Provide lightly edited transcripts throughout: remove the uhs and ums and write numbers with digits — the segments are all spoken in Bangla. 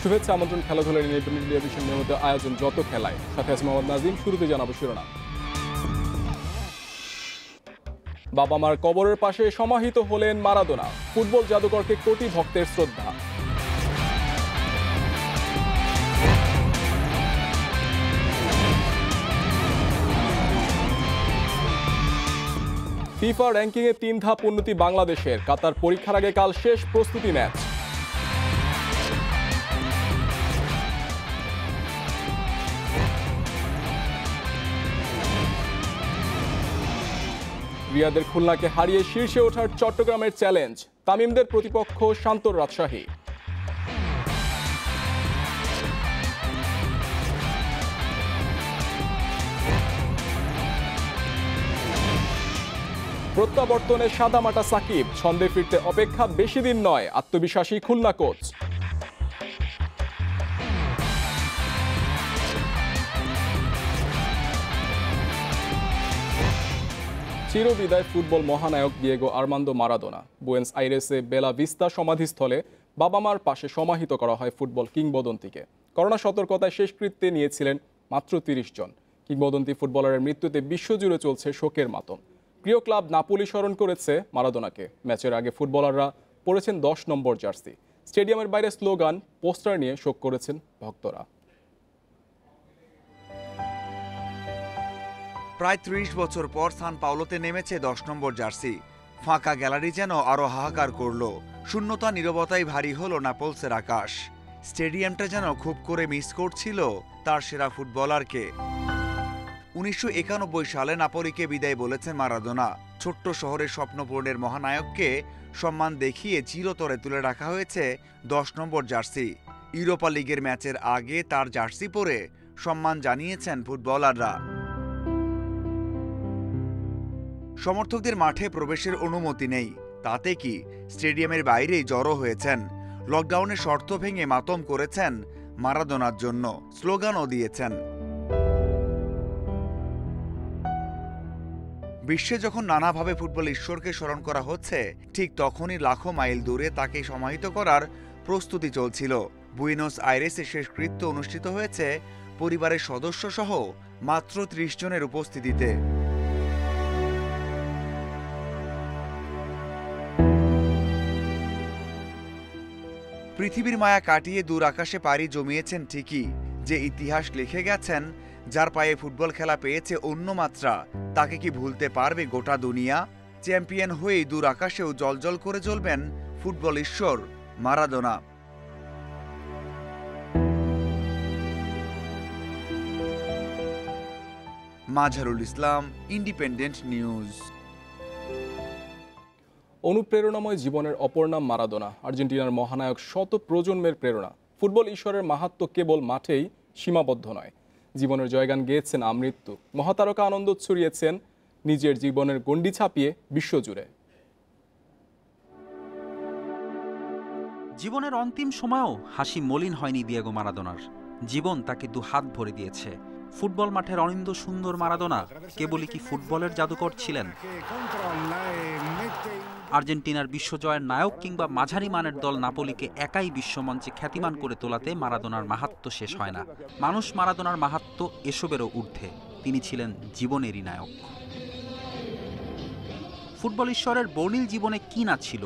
শুভেচ্ছা আমন্ত্রণ খেলাধুলার মিডিয়া ভিশন নিয়মিত আয়োজন যত খেলায়, সাথে আছে মোহাম্মদ নাজিম। শুরুতে জানাবো শিরোনাম। বাবা মার কবরের পাশে সমাহিত হলেন মারাদোনা, ফুটবল জাদুকরকে কোটি ভক্তের শ্রদ্ধা। ফিফা র্যাঙ্কিংয়ে 3 ধাপ উন্নতি বাংলাদেশের, কাতার পরীক্ষার আগে কাল শেষ প্রস্তুতি ম্যাচ। রিয়াদের খুলনাকে হারিয়ে শীর্ষে ওঠার চট্টগ্রামের চ্যালেঞ্জ, তামিমদের প্রতিপক্ষ শান্তর রাজশাহী। প্রত্যাবর্তনে সাদামাটা সাকিব, ছন্দে ফিরতে অপেক্ষা বেশি দিন নয়, আত্মবিশ্বাসী খুলনা কোচ। চিরবিদায় ফুটবল মহানায়ক দিয়েগো আর্মান্দো মারাদোনা। বুয়েন্স আইরেসে বেলা ভিস্তা সমাধিস্থলে বাবা মার পাশে সমাহিত করা হয় ফুটবল কিংবদন্তিকে। করোনা সতর্কতায় শেষকৃত্যে নিয়েছিলেন মাত্র 30 জন। কিংবদন্তি ফুটবলারের মৃত্যুতে বিশ্বজুড়ে চলছে শোকের মাতম। প্রিয় ক্লাব নাপোলি স্মরণ করেছে মারাদোনাকে। ম্যাচের আগে ফুটবলাররা পরেছেন 10 নম্বর জার্সি। স্টেডিয়ামের বাইরে স্লোগান, পোস্টার নিয়ে শোক করেছেন ভক্তরা। প্রায় 30 বছর পর সান পাওলোতে নেমেছে 10 নম্বর জার্সি। ফাঁকা গ্যালারি যেন আরো হাহাকার করল। শূন্যতা নীরবতাই ভারী হলো নাপলসের আকাশ। স্টেডিয়ামটা যেন খুব করে মিস করছিল তার সেরা ফুটবলারকে। 1991 সালে নাপোলিকে বিদায় বলেছেন মারাদোনা। ছোট্ট শহরের স্বপ্নপূরণের মহানায়ককে সম্মান দেখিয়ে চিরতরে তুলে রাখা হয়েছে 10 নম্বর জার্সি। ইউরোপা লিগের ম্যাচের আগে তার জার্সি পরে সম্মান জানিয়েছেন ফুটবলাররা। সমর্থকদের মাঠে প্রবেশের অনুমতি নেই, তাতে কি স্টেডিয়ামের বাইরেই জড়ো হয়েছেন। লকডাউনের শর্ত ভেঙে মাতম করেছেন মারাদোনার জন্য, স্লোগানও দিয়েছেন। বিশ্বে যখন নানাভাবে ফুটবল ঈশ্বরকে স্মরণ করা হচ্ছে, ঠিক তখনই লাখো মাইল দূরে তাকে সমাহিত করার প্রস্তুতি চলছিল। বুয়েনোস আইরেসে শেষকৃত্য অনুষ্ঠিত হয়েছে পরিবারের সদস্য সহ মাত্র 30 জনের উপস্থিতিতে। পৃথিবীর মায়া কাটিয়ে দূর আকাশে পাড়ি জমিয়েছেন ঠিকই, যে ইতিহাস লিখে গেছেন, যার পায়ে ফুটবল খেলা পেয়েছে অন্য মাত্রা, তাকে কি ভুলতে পারবে গোটা দুনিয়া? চ্যাম্পিয়ন হয়েই দূর আকাশেও জ্বলজ্বল করে জ্বলবেন ফুটবল ঈশ্বর মারাদোনা। মাঝারুল ইসলাম, ইন্ডিপেন্ডেন্ট নিউজ। অনুপ্রেরণাময় জীবনের অপর নাম মারাদোনা, আর্জেন্টিনার মহানায়ক, শত প্রজন্মের প্রেরণা। ফুটবল ঈশ্বরের মাহাত্ম্য কেবল মাঠেই সীমাবদ্ধ নয়, জীবনের জয়গান গেয়েছেন আমৃত্যু। মহাতারকা আনন্দ ছড়িয়েছেন নিজের জীবনের গণ্ডি ছাপিয়ে বিশ্বজুড়ে। জীবনের অন্তিম সময়েও হাসি মলিন হয়নি দিয়েগো মারাদোনার। জীবন তাকে দুহাত ভরে দিয়েছে। ফুটবল মাঠের অনিন্দ সুন্দর মারাদোনা কেবলই কি ফুটবলের জাদুকর ছিলেন? আর্জেন্টিনার বিশ্বজয়ের নায়ক কিংবা মাঝারি মানের দল নাপোলিকে একাই বিশ্বমঞ্চে খ্যাতিমান করে তোলাতে মারাদোনার মাহাত্ম্য শেষ হয় না। মানুষ মারাদোনার মাহাত্ম্য এসবেরও ঊর্ধ্বে। তিনি ছিলেন জীবনেরই নায়ক। ফুটবল ঈশ্বরের বর্ণিল জীবনে কি না ছিল!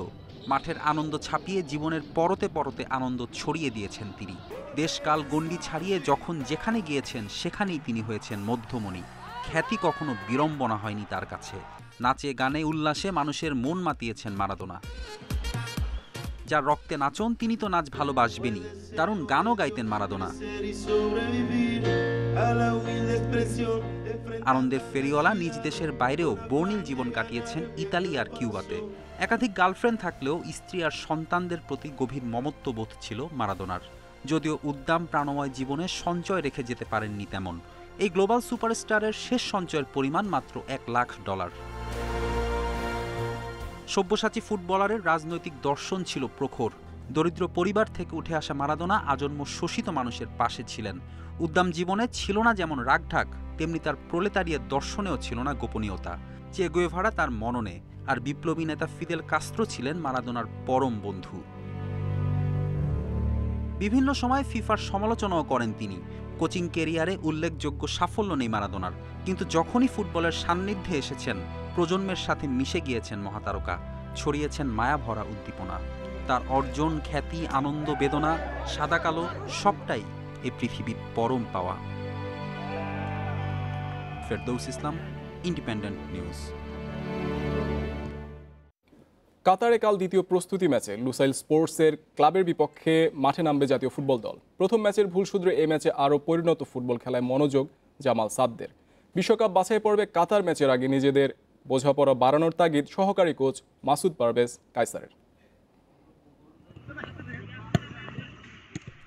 মাঠের আনন্দ ছাপিয়ে জীবনের পরতে পরতে আনন্দ ছড়িয়ে দিয়েছেন তিনি। দেশকাল গণ্ডি ছাড়িয়ে যখন যেখানে গিয়েছেন সেখানেই তিনি হয়েছেন মধ্যমণি। খ্যাতি কখনো বিড়ম্বনা হয়নি তার কাছে। নাচে গানে উল্লাসে মানুষের মন মাতিয়েছেন মারাদোনা। যার রক্তে নাচন তিনি তো নাচ ভালোবাসবেনই, দারুণ গানও গাইতেন মারাদোনা। আনন্দের ফেরিওয়ালা, নিজ দেশের বাইরেও বর্ণিল জীবন কাটিয়েছেন ইতালি আর কিউবাতে। একাধিক গার্লফ্রেন্ড থাকলেও স্ত্রী আর সন্তানদের প্রতি গভীর মমত্ববোধ ছিল মারাদোনার। যদিও উদ্দাম প্রাণময় জীবনে সঞ্চয় রেখে যেতে পারেননি তেমন। এই গ্লোবাল সুপারস্টারের শেষ সঞ্চয়ের পরিমাণ মাত্র $1,00,000। সব্যসাচী ফুটবলারের রাজনৈতিক দর্শন ছিল প্রখর। দরিদ্র পরিবার থেকে উঠে আসা মারাদোনা আজন্ম শোষিত মানুষের পাশে ছিলেন। উদ্দাম জীবনে ছিল না যেমন রাগঢাক, তেমনি তার প্রলেতারিয়ের দর্শনেও ছিল না গোপনীয়তা। চে গুয়েভারা তার মননে, আর বিপ্লবী নেতা ফিদেল কাস্ত্রো ছিলেন মারাদোনার পরম বন্ধু। বিভিন্ন সময় ফিফার সমালোচনাও করেন তিনি। কোচিং ক্যারিয়ারে উল্লেখযোগ্য সাফল্য নেই মারাদোনার, কিন্তু যখনই ফুটবলের সান্নিধ্যে এসেছেন প্রজন্মের সাথে মিশে গিয়েছেন মহাতারকা, ছড়িয়েছেন মায়াভরা উদ্দীপনা। তার অর্জন, খ্যাতি, আনন্দ, বেদনা, সাদা কালো সবটাই এই পৃথিবীর পরম পাওয়া। ফেরদৌস ইসলাম, ইন্ডিপেন্ডেন্ট নিউজ। কাতারে কাল দ্বিতীয় প্রস্তুতি ম্যাচে লুসাইল স্পোর্টসের ক্লাবের বিপক্ষে মাঠে নামবে জাতীয় ফুটবল দল। প্রথম ম্যাচের ভুল শুধরে এই ম্যাচে আরও পরিণত ফুটবল খেলায় মনোযোগ জামাল সাদদের। বিশ্বকাপ বাছাই পর্বে কাতার ম্যাচের আগে নিজেদের বোঝাপড়া বাড়ানোর তাগিদ সহকারী কোচ মাসুদ পারভেজ কায়সারের।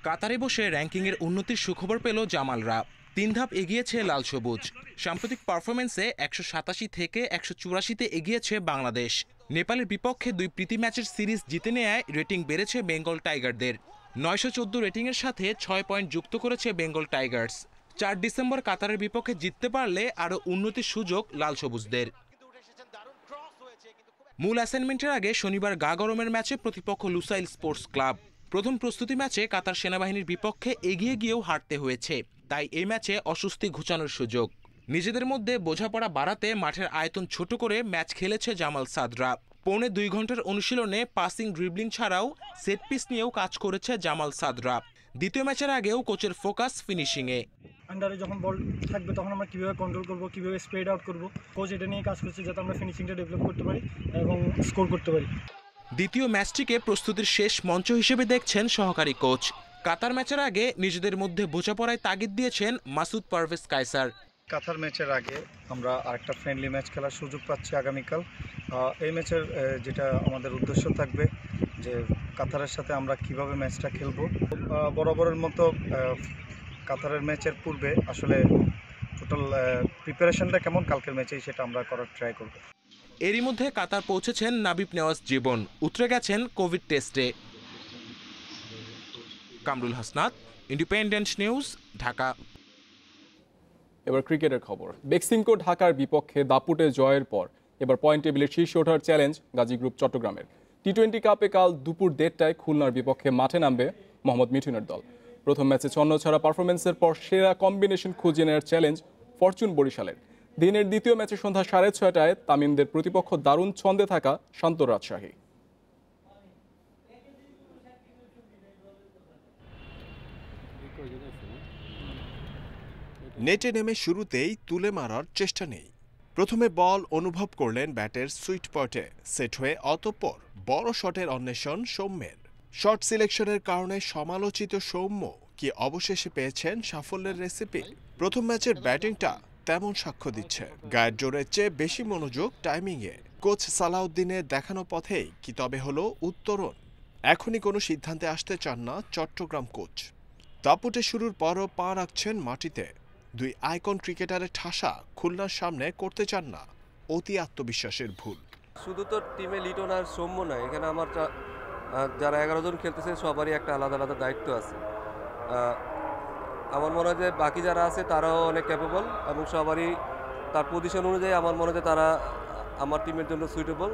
কাতারে বসে র্যাঙ্কিংয়ের উন্নতির সুখবর পেল জামালরা। 3 ধাপ এগিয়েছে লাল সবুজ। সাম্প্রতিক পারফরমেন্সে 187 থেকে 184-তে এগিয়েছে বাংলাদেশ। নেপালের বিপক্ষে 2 প্রীতি ম্যাচের সিরিজ জিতে নেয় রেটিং বেড়েছে বেঙ্গল টাইগারদের। 914 রেটিংয়ের সাথে 6 পয়েন্ট যুক্ত করেছে বেঙ্গল টাইগার্স। 4 ডিসেম্বর কাতারের বিপক্ষে জিততে পারলে আরও উন্নতির সুযোগ লাল সবুজদের। মূল অ্যাসাইনমেন্টের আগে শনিবার গা গরমের ম্যাচে প্রতিপক্ষ লুসাইল স্পোর্টস ক্লাব। প্রথম প্রস্তুতি ম্যাচে কাতার সেনাবাহিনীর বিপক্ষে এগিয়ে গিয়েও হারতে হয়েছে, তাই এই ম্যাচে অস্বস্তি ঘুচানোর সুযোগ। নিজেদের মধ্যে বোঝাপড়া বাড়াতে মাঠের আয়তন ছোট করে ম্যাচ খেলেছে জামাল সাদরা। পৌনে 2 ঘন্টার অনুশীলনে পাসিং, ড্রিবলিং ছাড়াও সেট পিস নিয়েও কাজ করেছে জামাল সাদরা। দ্বিতীয় ম্যাচের আগেও কোচের ফোকাস ফিনিশিংয়ে। আন্ডারে যখন বল থাকবে তখন আমরা কীভাবে কন্ট্রোল করবো, কীভাবে স্প্রেড আউট করবো, কোচ এটা নিয়ে কাজ করছে যাতে আমরা ফিনিশিংটা ডেভেলপ করতে পারি এবং স্কোর করতে পারি। দ্বিতীয় ম্যাচটিকে প্রস্তুতির শেষ মঞ্চ হিসেবে দেখছেন সহকারী কোচ। কাতার ম্যাচের আগে নিজেদের মধ্যে বোঝাপড়ায় তাগিদ দিয়েছেন মাসুদ পারভেজ কায়সার। কাতার ম্যাচের আগে আমরা আরেকটা ফ্রেন্ডলি ম্যাচ খেলার সুযোগ পাচ্ছি আগামীকাল। এই ম্যাচের যেটা আমাদের উদ্দেশ্য থাকবে যে কাতারের সাথে আমরা কিভাবে ম্যাচটা খেলবো। বরাবরের মতো কাতারের ম্যাচের পূর্বে আসলে টোটাল প্রিপারেশনটা কেমন কালকের ম্যাচেই সেটা আমরা করার ট্রাই করব। এরই মধ্যে কাতার পৌঁছেছেন নাবিব নেওয়াজ জীবন, উতরে গেছেন কোভিড টেস্টে। Kamrul Hasnat, independent news, Dhaka. এবার ক্রিকেটের খবর। বেক্সিমকো ঢাকার বিপক্ষে দাপুটে জয়ের পর এবার পয়েন্ট টেবিলের শীর্ষে ওঠার চ্যালেঞ্জ গাজী গ্রুপ চট্টগ্রামের। টি-20 কাপে কাল দুপুর 1:30টায় খুলনার বিপক্ষে মাঠে নামবে মোহাম্মদ মিঠুনের দল। প্রথম ম্যাচে ছন্নছাড়া পারফরমেন্সের পর সেরা কম্বিনেশন খুঁজে নেওয়ার চ্যালেঞ্জ ফরচুন বরিশালের। দিনের দ্বিতীয় ম্যাচে সন্ধ্যা 6:30টায় তামিমদের প্রতিপক্ষ দারুণ ছন্দে থাকা শান্ত রাজশাহী। নেটে নেমে শুরুতেই তুলে মারার চেষ্টা নেই। প্রথমে বল অনুভব করলেন ব্যাটের সুইট স্পটে, সেট হয়ে অতঃপর বড় শটের অন্বেষণ সৌম্যের। শট সিলেকশনের কারণে সমালোচিত সৌম্য কি অবশেষে পেয়েছেন সাফল্যের রেসিপি? প্রথম ম্যাচের ব্যাটিংটা তেমন সাক্ষ্য দিচ্ছে। গায়ের জোরের চেয়ে বেশি মনোযোগ টাইমিংয়ে। কোচ সালাউদ্দিনের দেখানো পথেই কি তবে হলো উত্তরণ? এখনই কোনো সিদ্ধান্তে আসতে চান না চট্টগ্রাম কোচ। দাপুটে শুরুর পরও পা রাখছেন মাটিতে। 2 আইকন ক্রিকেটারের ঠাসা খুলনার সামনে করতে চান না অতি আত্মবিশ্বাসের ভুল। শুধু তো টিমে লিটন আর সৌম্য নয়, এখানে আমার যারা 11 জন খেলতেছে সবারই একটা আলাদা আলাদা দায়িত্ব আছে। আমার মনে হয় যে বাকি যারা আছে তারাও অনেক ক্যাপেবল এবং সবারই তার পজিশন অনুযায়ী আমার মনে হয় যে তারা আমার টিমের জন্য সুইটেবল।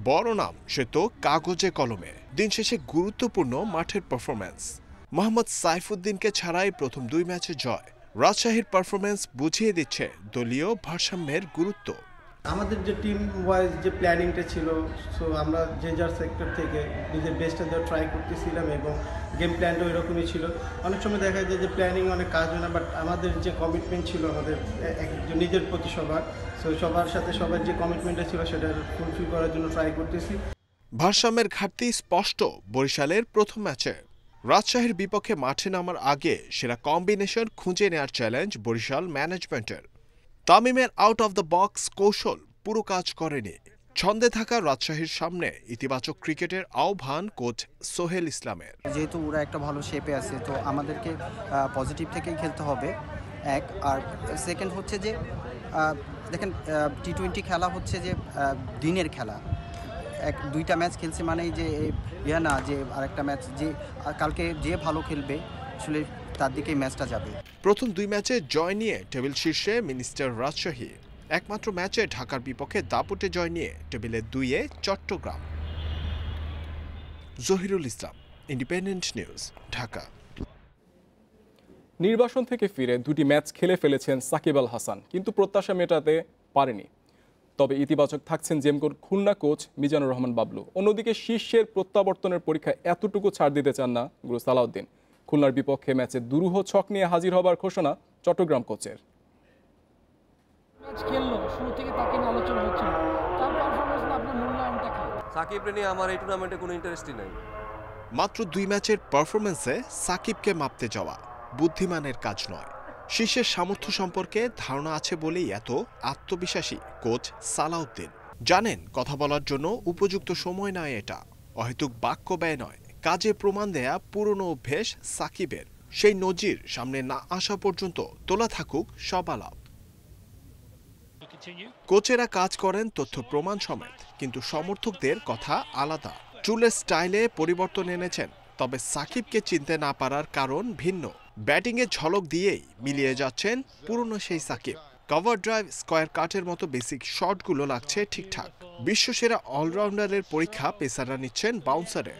বড় নাম সে তো কাগজে কলমে, দিন শেষে গুরুত্বপূর্ণ মাঠের পারফরম্যান্স। মোহাম্মদ সাইফুদ্দিনকে ছাড়াই প্রথম 2 ম্যাচে জয়। রাজশাহীর পারফরম্যান্স বুঝিয়ে দিচ্ছে দলীয় ভারসাম্যের গুরুত্ব। আমাদের যে টিম ওয়াইজ যে প্ল্যানিংটা ছিল, সো আমরা যে যার সেক্টর থেকে নিজের বেস্টটা দেওয়ার ট্রাই করতেছিলাম এবং গেম প্ল্যানটা ওই রকমই ছিল। অনেক সময় দেখা যায় যে প্ল্যানিং অনেক কাজ হয় না, বাট আমাদের যে কমিটমেন্ট ছিল আমাদের নিজের প্রতি সবার, সো সবার সাথে সবার যে কমিটমেন্টটা ছিল সেটা ফুলফিল করার জন্য ট্রাই করতেছি। ভারসাম্যের ঘাটতি স্পষ্ট বরিশালের প্রথম ম্যাচে। রাজশাহীর বিপক্ষে মাঠে নামার আগে সেরা কম্বিনেশন খুঁজে নেওয়ার চ্যালেঞ্জ বরিশাল ম্যানেজমেন্টের। তামিমের আউট অফ দ্য বক্স কৌশল পুরো কাজ করেনি। ছন্দে থাকা রাজশাহীর সামনে ইতিবাচক ক্রিকেটের আহ্বান কোচ সোহেল ইসলামের। যেহেতু ওরা একটা ভালো শেপে আছে, তো আমাদেরকে পজিটিভ থেকেই খেলতে হবে এক। আর সেকেন্ড হচ্ছে যে দেখেন টি-20 খেলা হচ্ছে যে দিনের খেলা। 2টা ম্যাচ খেলছে মানেই যে না যে আরেকটা ম্যাচ যে কালকে যে ভালো খেলবে আসলে তার দিকেই ম্যাচটা যাবে। প্রথম 2 ম্যাচে জয় নিয়ে টেবিল শীর্ষে মিনিস্টার রাজশাহী। একমাত্র ম্যাচে ঢাকার বিপক্ষে দাপুটে জয় নিয়ে টেবিলে 2-এ চট্টগ্রাম। জহিরুল ইসলাম, ইন্ডিপেন্ডেন্ট নিউজ, ঢাকা। নির্বাসন থেকে ফিরে 2টি ম্যাচ খেলে ফেলেছেন সাকিব আল হাসান, কিন্তু প্রত্যাশা মেটাতে পারেনি। তবে ইতিবাচক থাকছেন জেমকোর খুলনা কোচ মিজানুর রহমান বাবলু। অন্যদিকে শীর্ষের প্রত্যাবর্তনের পরীক্ষায় এতটুকু ছাড় দিতে চান না গুরু সালাউদ্দিন। খুলনার বিপক্ষে ম্যাচে দুরূহ ছক নিয়ে হাজির হবার ঘোষণা চট্টগ্রাম কোচের। সাকিব নিয়ে আমার এই টুর্নামেন্টে কোনো ইন্টারেস্টই নাই। মাত্র 2 ম্যাচের পারফরমেন্সে সাকিবকে মাপতে যাওয়া বুদ্ধিমানের কাজ নয়। শীর্ষের সামর্থ্য সম্পর্কে ধারণা আছে বলেই এত আত্মবিশ্বাসী কোচ সালাউদ্দিন। জানেন কথা বলার জন্য উপযুক্ত সময় নয় এটা, অহেতুক বাক্য ব্যয় নয়, কাজে প্রমাণ দেয়া পুরনো অভ্যেস সাকিবের। সেই নজির সামনে না আসা পর্যন্ত তোলা থাকুক সব আলাপ। কোচেরা কাজ করেন তথ্য প্রমাণ সমেত, কিন্তু সমর্থকদের কথা আলাদা। চুলের স্টাইলে পরিবর্তন এনেছেন, তবে সাকিবকে চিনতে না পারার কারণ ভিন্ন। ব্যাটিংয়ে ঝলক দিয়েই মিলিয়ে যাচ্ছেন পুরনো সেই সাকিব। কভার ড্রাইভ, স্কয়ার কাটের মতো বেসিক শটগুলো লাগছে ঠিকঠাক। বিশ্বসেরা অলরাউন্ডারের পরীক্ষা পেসাররা নিচ্ছেন বাউন্সারে।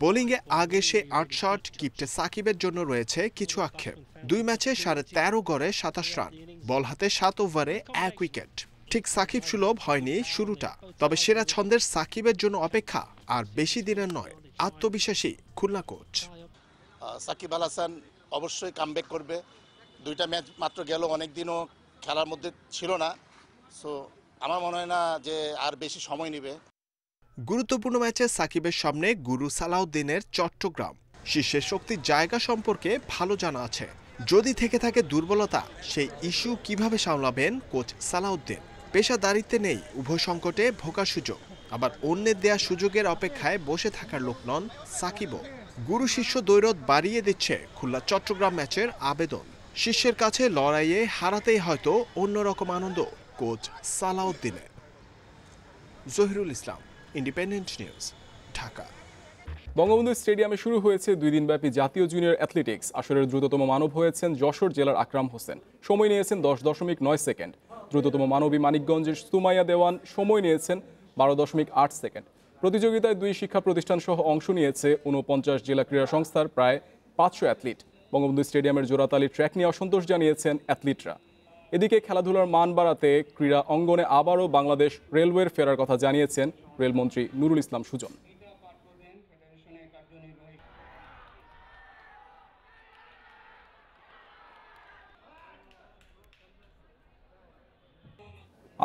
বোলিংয়ে আগে সে 8 শট, কিপ্টে সাকিবের জন্য রয়েছে কিছু আক্ষেপ। 2 ম্যাচে 13.5 গড়ে 27 রান, বল হাতে 7 ওভারে 1 উইকেট। ঠিক সাকিব সুলভ হয়নি শুরুটা, তবে সেরা ছন্দের সাকিবের জন্য অপেক্ষা আর বেশি দিনের নয়। আত্মবিশ্বাসী খুলনা কোচ। সাকিব আল হাসান অবশ্যই কামব্যাক করবে। 2টা ম্যাচ মাত্র গেল, অনেকদিনও খেলার মধ্যে ছিল না, সো আমার মনে হয় না যে আর বেশি সময় নেবে। গুরুত্বপূর্ণ ম্যাচে সাকিবের সামনে গুরু সালাউদ্দিনের চট্টগ্রাম। শীর্ষের শক্তির জায়গা সম্পর্কে ভালো জানা আছে। যদি থেকে থাকে দুর্বলতা, সেই ইস্যু কিভাবে সামলাবেন কোচ সালাউদ্দিন। পেশাদারিত্বে নেই উভয় সংকটে ভোগার সুযোগ, আবার অন্যের দেয়া সুযোগের অপেক্ষায় বসে থাকার লোক নন সাকিবও। গুরু শিষ্য দ্বৈরথ বাড়িয়ে দিচ্ছে খুলনা চট্টগ্রাম ম্যাচের আবেদন। শিষ্যের কাছে লড়াইয়ে হারাতেই হয়তো অন্যরকম আনন্দ কোচ সালাউদ্দিনের। জহিরুল ইসলাম, ইন্ডিপেন্ডেন্ট নিউজ, ঢাকা। বঙ্গবন্ধু স্টেডিয়ামে শুরু হয়েছে 2 দিনব্যাপী জাতীয় জুনিয়র অ্যাথলেটিক্স। আসরের দ্রুততম মানব হয়েছেন যশোর জেলার আকরাম হোসেন, সময় নিয়েছেন 10.9 সেকেন্ড। দ্রুততম মানবী মানিকগঞ্জের সুমাইয়া দেওয়ান, সময় নিয়েছেন 12.8 সেকেন্ড। প্রতিযোগিতায় 2 শিক্ষা প্রতিষ্ঠান সহ অংশ নিয়েছে 49 জেলা ক্রীড়া সংস্থার প্রায় 500 অ্যাথলিট। বঙ্গবন্ধু স্টেডিয়ামের জোড়াতালি ট্র্যাক নিয়ে অসন্তোষ জানিয়েছেন অ্যাথলিটরা। এদিকে খেলাধুলার মান বাড়াতে ক্রীড়া অঙ্গনে আবারও বাংলাদেশ রেলওয়ের ফেরার কথা জানিয়েছেন রেলমন্ত্রী নুরুল ইসলাম সুজন।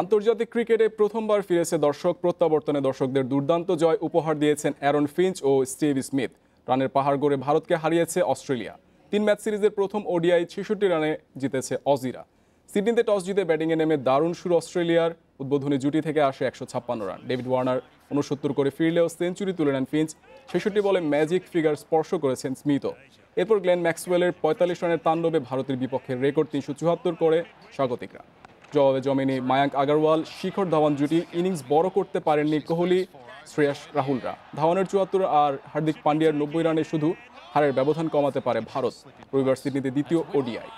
আন্তর্জাতিক ক্রিকেটে প্রথমবার ফিরেছে দর্শক। প্রত্যাবর্তনে দর্শকদের দুর্দান্ত জয় উপহার দিয়েছেন অ্যারন ফিঞ্চ ও স্টিভ স্মিথ। রানের পাহাড় গড়ে ভারতকে হারিয়েছে অস্ট্রেলিয়া। 3 ম্যাচ সিরিজের প্রথম ওডিআই 66 রানে জিতেছে অজিরা। সিডনিতে টস জিতে ব্যাটিংয়ে নেমে দারুণ শুরু অস্ট্রেলিয়ার। উদ্বোধনী জুটি থেকে আসে 156 রান। ডেভিড ওয়ার্নার 69 করে ফিরলেও সেঞ্চুরি তুলে নেন ফিঞ্চ। 66 বলে ম্যাজিক ফিগার স্পর্শ করেছেন স্মিথও। এরপর গ্লেন ম্যাক্সওয়েলের 45 রানের তাণ্ডবে ভারতের বিপক্ষে রেকর্ড 374 করে স্বাগতিকরা। জবাবে জমেনি মায়াঙ্ক আগরওয়াল, শিখর ধাওয়ান জুটি। ইনিংস বড় করতে পারেননি কোহলি, শ্রেয়াস রাহুলরা। ধাওয়ানের 74 আর হার্দিক পান্ডিয়ার 90 রানে শুধু হারের ব্যবধান কমাতে পারে ভারত। রবিবার সিডনিতে দ্বিতীয় ওডিআই।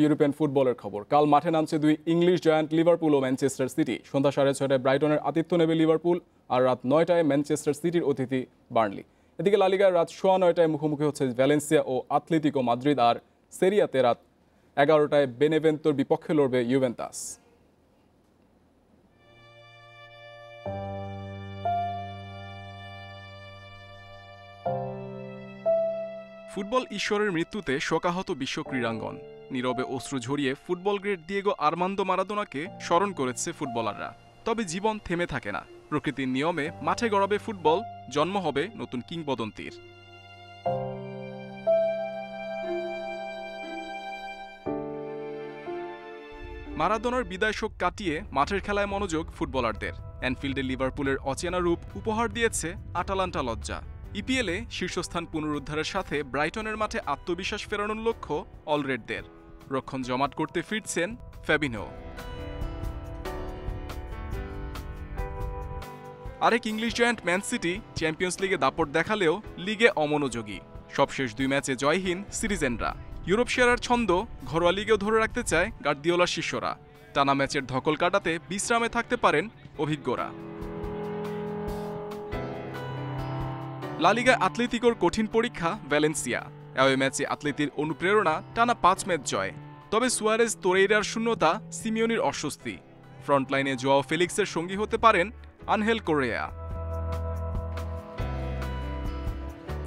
ইউরোপিয়ান ফুটবলের খবর। কাল মাঠে নামছে 2 ইংলিশ জায়ান্ট লিভারপুল ও ম্যানচেস্টার সিটি। সন্ধ্যা 6:30টায় ব্রাইটনের আতিথ্য নেবে লিভারপুল, আর রাত 9টায় ম্যানচেস্টার সিটির অতিথি বার্নলি। এদিকে লা লিগায় রাত 9:15টায় মুখোমুখি হচ্ছে ভ্যালেন্সিয়া ও আতলেতিকো মাদ্রিদ, আর সেরিয়াতে রাত 11টায় বেনেভেন্তোর বিপক্ষে লড়বে ইউভেন্টাস। ফুটবল ঈশ্বরের মৃত্যুতে শোকাহত বিশ্ব ক্রীড়াঙ্গন। নীরবে অশ্রু ঝরিয়ে ফুটবল গ্রেট দিয়েগো আর্মান্দো মারাদোনাকে স্মরণ করেছে ফুটবলাররা। তবে জীবন থেমে থাকে না। প্রকৃতির নিয়মে মাঠে গড়াবে ফুটবল, জন্ম হবে নতুন কিংবদন্তির। মারাদোনার বিদায় শোক কাটিয়ে মাঠের খেলায় মনোযোগ ফুটবলারদের। অ্যানফিল্ডে লিভারপুলের অচেনা রূপ উপহার দিয়েছে আটালান্টা লজ্জা। ইপিএলে শীর্ষস্থান পুনরুদ্ধারের সাথে ব্রাইটনের মাঠে আত্মবিশ্বাস ফেরানোর লক্ষ্য অলরেডদের। রক্ষণ জমাট করতে ফিরছেন ফ্যাবিনো। আরেক English giant man city champions লিগে দাপট দেখালেও লিগে অমনোযোগী। সবশেষ 2 ম্যাচে জয়হীন সিরিজেনরা। ইউরোপ সেরার ছন্দ ঘরোয়া লিগেও ধরে রাখতে চায় গার্দিওলার শিষ্যরা। টানা ম্যাচের ধকল কাটাতে বিশ্রামে থাকতে পারেন অভিজ্ঞরা। লা লিগায় আতলেতিকোর কঠিন পরীক্ষা ভ্যালেন্সিয়া। অ্যাওয়ে ম্যাচে আতলেতির অনুপ্রেরণা টানা 5 ম্যাচ জয়। তবে সুয়ারেজ তোরেইরার শূন্যতা, সিমিওনির অস্বস্তি। ফ্রন্টলাইনে জোয়াও ফেলিক্সের সঙ্গী হতে পারেন আনহেল কোরেয়া।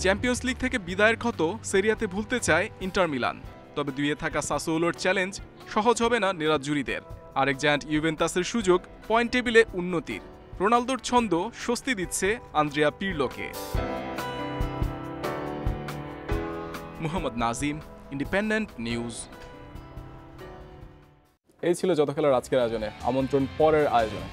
চ্যাম্পিয়ন্স লিগ থেকে বিদায়ের ক্ষত সেরিয়াতে ভুলতে চায় ইন্টার মিলান। তবে দুইয়ে থাকা সাসোলোর চ্যালেঞ্জ সহজ হবে না নেরাজ্জুরিদের। আরেক জায়ান্ট ইউভেন্টাসের সুযোগ পয়েন্ট টেবিলে উন্নতির। রোনালদোর ছন্দ স্বস্তি দিচ্ছে আন্দ্রেয়া পিরলোকে। Mohammad Nazim, Independent News. এই ছিল যত খেলার আজকের আয়োজনে। আমন্ত্রণ পরের আয়োজনে।